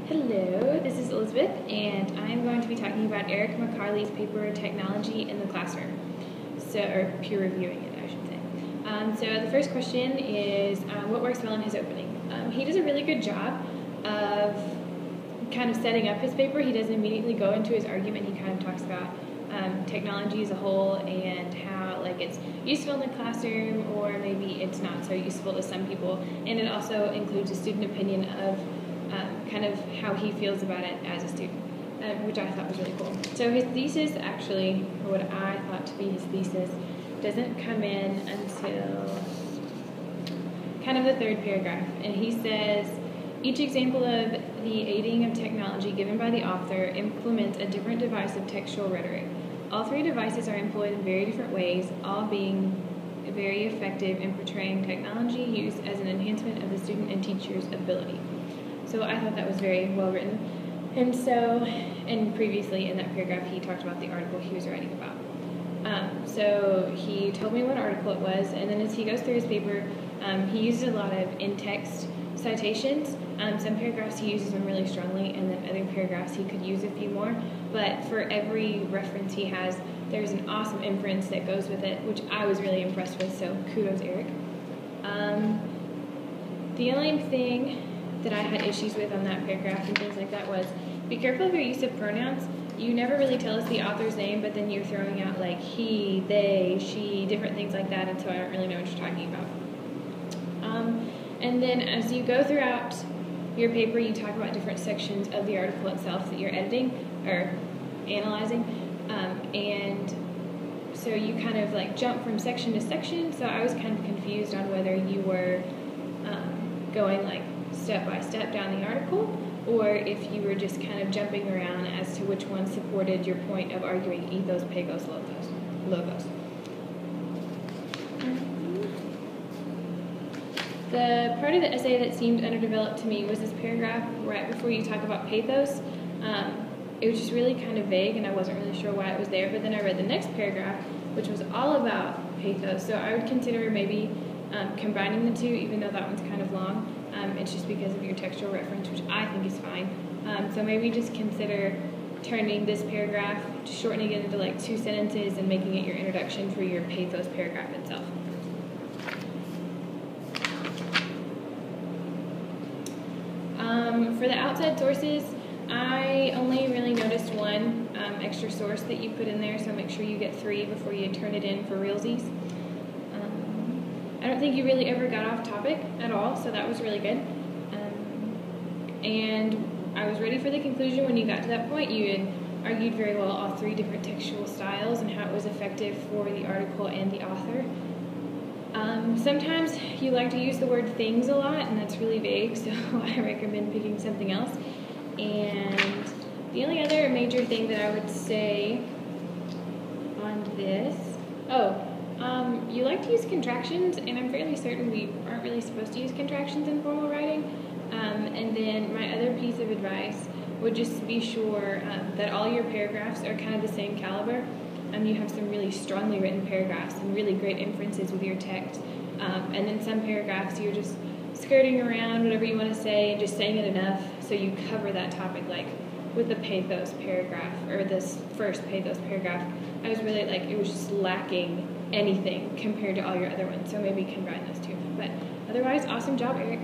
Hello, this is Elizabeth, and I'm going to be talking about Erik McCarley's paper, Technology in the Classroom, or peer reviewing it, I should say. So the first question is, what works well in his opening? He does a really good job of kind of setting up his paper. He doesn't immediately go into his argument. He kind of talks about technology as a whole and how it's useful in the classroom, or maybe it's not so useful to some people. And it also includes a student opinion of kind of how he feels about it as a student, which I thought was really cool. So his thesis, actually, or what I thought to be his thesis, doesn't come in until kind of the third paragraph. And he says, each example of the aiding of technology given by the author implements a different device of textual rhetoric. All three devices are employed in very different ways, all being very effective in portraying technology use as an enhancement of the student and teacher's ability. So I thought that was very well written. And previously in that paragraph, he talked about the article he was writing about. So he told me what article it was, and then as he goes through his paper, he uses a lot of in-text citations. Some paragraphs he uses them really strongly, and then other paragraphs he could use a few more. But for every reference he has, there's an awesome inference that goes with it, which I was really impressed with, so kudos, Erik. The only thing that I had issues with on that paragraph and things like that was, be careful of your use of pronouns. You never really tell us the author's name, but then you're throwing out like he, they, she, different things like that, and so I don't really know what you're talking about. And then as you go throughout your paper, you talk about different sections of the article itself that you're editing or analyzing, and so you kind of like jump from section to section, so I was kind of confused on whether you were going like step by step down the article, or if you were just kind of jumping around as to which one supported your point of arguing ethos, pagos, logos. The part of the essay that seemed underdeveloped to me was this paragraph right before you talk about pathos. It was just really kind of vague, and I wasn't really sure why it was there, but then I read the next paragraph, which was all about pathos, so I would consider maybe combining the two, even though that one's kind of long. It's just because of your textual reference, which I think is fine. So maybe just consider turning this paragraph, shortening it into like 2 sentences and making it your introduction for your pathos paragraph itself. For the outside sources, I only really noticed one extra source that you put in there, so make sure you get 3 before you turn it in for realsies. I don't think you really ever got off topic at all, so that was really good. And I was ready for the conclusion when you got to that point. You had argued very well all 3 different textual styles and how it was effective for the article and the author. Sometimes you like to use the word things a lot, and that's really vague, so I recommend picking something else. And the only other major thing that I would say on this, you like to use contractions, and I'm fairly certain we aren't really supposed to use contractions in formal writing. And then my other piece of advice would just be sure that all your paragraphs are kind of the same caliber. You have some really strongly written paragraphs and really great inferences with your text. And then some paragraphs you're just skirting around whatever you want to say and just saying it enough so you cover that topic, like with the pathos paragraph, or this first pathos paragraph. I was really it was just lacking anything compared to all your other ones, so maybe combine those two. But otherwise, awesome job, Erik.